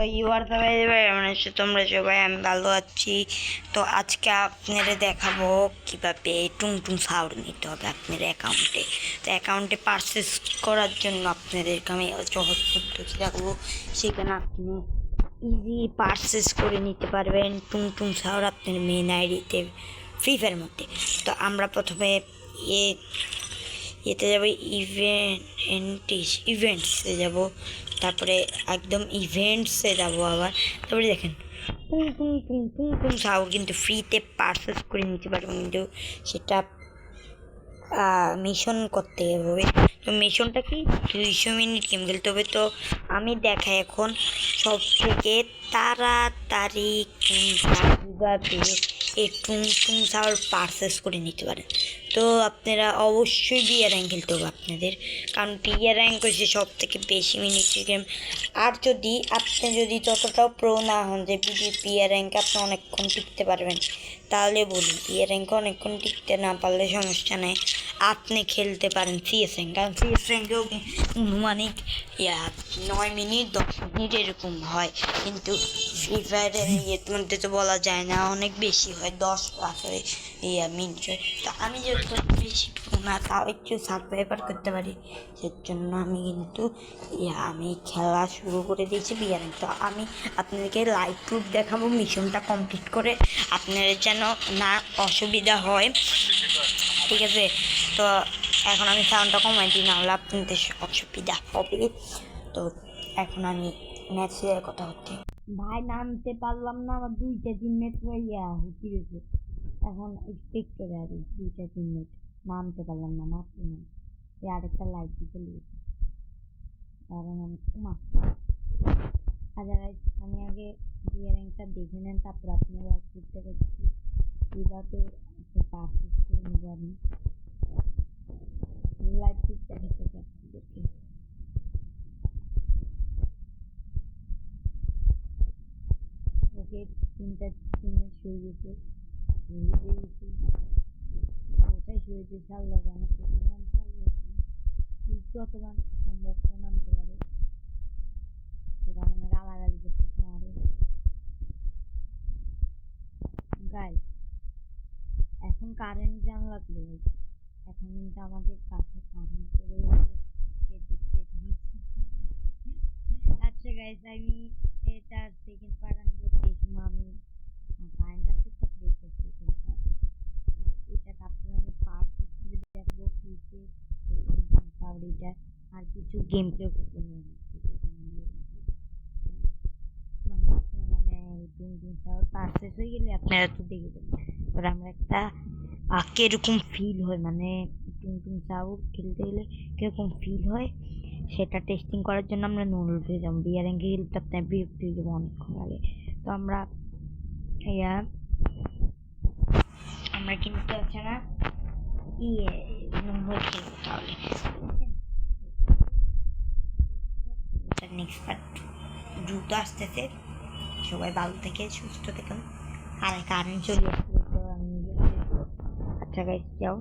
তো ইউআর সবাই তোমরা সবাই, আমি ভালো আছি। তো আজকে আপনারা দেখাবো কিভাবে টুংটুং সাউন্ড নিতে হবে আপনার অ্যাকাউন্টে। তো অ্যাকাউন্টে পারচেস করার জন্য আপনাদেরকে আমি সহজ পদ্ধতি দেখাবো, সেখানে আপনি ইজি পারচেস করে নিতে পারবেন টুংটুং সাউন্ড আপনার মেন আইডিতে ফ্রি ফায়ারের মধ্যে। তো আমরা প্রথমে এতে যাবো ইভেন্টসে যাব, তারপরে একদম ইভেন্টসে যাব আবার। তারপরে দেখেন টুং সাউন্ড কিন্তু ফ্রিতে পারচেস করে নিতে পারবেন, কিন্তু সেটা মিশন করতে হবে। তো মিশনটা কি 200 মিনিট গেম খেলতে হবে। তো আমি দেখাই এখন সব থেকে তাড়াতাড়ি কীভাবে এই টুং সাউন্ড পারচেস করে নিতে পারেন। তো আপনারা অবশ্যই বিয়ার র্যাঙ্ক খেলতে হবে আপনাদের, কারণ বিয়ার র্যাঙ্ক হচ্ছে সব থেকে বেশি মিনিটের গেম। আর আপনি যদি ততটাও প্রো না হন যে বিয়ার র্যাঙ্কে আপনি অনেকক্ষণ টিকতে পারবেন, তাহলে বলি বিয়ার র্যাঙ্কে অনেকক্ষণ টিকতে না পারলে সমস্যা নেই, আপনি খেলতে পারেন সিএস র্যাঙ্ক। কারণ সিএস র্যাঙ্কেও আনুমানিক 9 মিনিট 10 মিনিট এরকম হয়, কিন্তু ফ্রি ফায়ারের ইয়ের মধ্যে তো বলা যায় না, অনেক বেশি হয়, 10 হয় মিনিট হয়। তো আমি যেহেতু বেশি না, তাও একটু সার্ভাইভার করতে পারি, সেজন্য আমি কিন্তু আমি খেলা শুরু করে দিয়েছি বিয়ার র্যাঙ্ক। তো আমি আপনাদেরকে লাইভ প্রুফ দেখাবো মিশনটা কমপ্লিট করে, আপনাদের যেন না অসুবিধা হয়, ঠিক আছে? তো এখন আমি সাউন্ডটা কমাই দিই, না হলে আপনাদের অসুবিধা হবে। তো এখন আমি ম্যাচের কথা হচ্ছে, ভাই নামতে পারলাম না, আমার 2-3 মিনিট হুকি রয়েছে, এখন এক্সপেক্ট করে আর 2-3 মিনিট নামতে পারলাম না, মাত্র না আরেকটা লাইক দিতে লেগেছে, কারণ আমি আমি আগে বিয়ার র্যাঙ্কটা দেখে নেন, তারপর আপনি লাইক করতে পারছি কীভাবে পারচেস করে নেব। আমি লাইভ করতে দেখতে আপনাদেরকে, ওকে 3টা মিনিট শুয়ে গেছে, ওটাই শুয়ে গেছে, আল্লাহ জানে নামতে পারবে যতবার সম্ভব নামতে পারে। ওরা মনে গালাগালি করতেছে আরে গাই। এখন কারেন্ট জান লাগলো, এখন কিন্তু আমাদের কাছে কারেন্ট চলে গেছে। আচ্ছা গাইস, আমি এটা সেকেন্ড পার্ট আনবো, সেই সময় আমি কারেন্ট আছে তো দেখতেছি সেকেন্ড পার্ট, এটা তারপরে আমি পার্ট করে দেখবো ফ্রিতে এটা, আর কিছু গেম প্লে করতে হবে, মানে পারচেস হয়ে গেলে আপনারা তো দেখে দেবেন। এবার আমরা একটা কিরকম ফিল হয়, মানে টুংটুং সাউন্ড খেলতে গেলে কিরকম ফিল হয় সেটা টেস্টিং করার জন্য আমরা নুডল হয়ে যাবো। বিয়ার র্যাঙ্কে খেলতে আপনার বিরক্তি হয়ে যাবো অনেকক্ষণ লাগে। তো আমরা কিন্তু আছে না নুডল খেলবো, তাহলে নেক্সট পার্ট দ্রুত আসতেছে। সবাই ভালো থেকে সুস্থ থেকেন। আর কারেন্ট চলে আসলে তো আমি আচ্ছা গাইস যাও।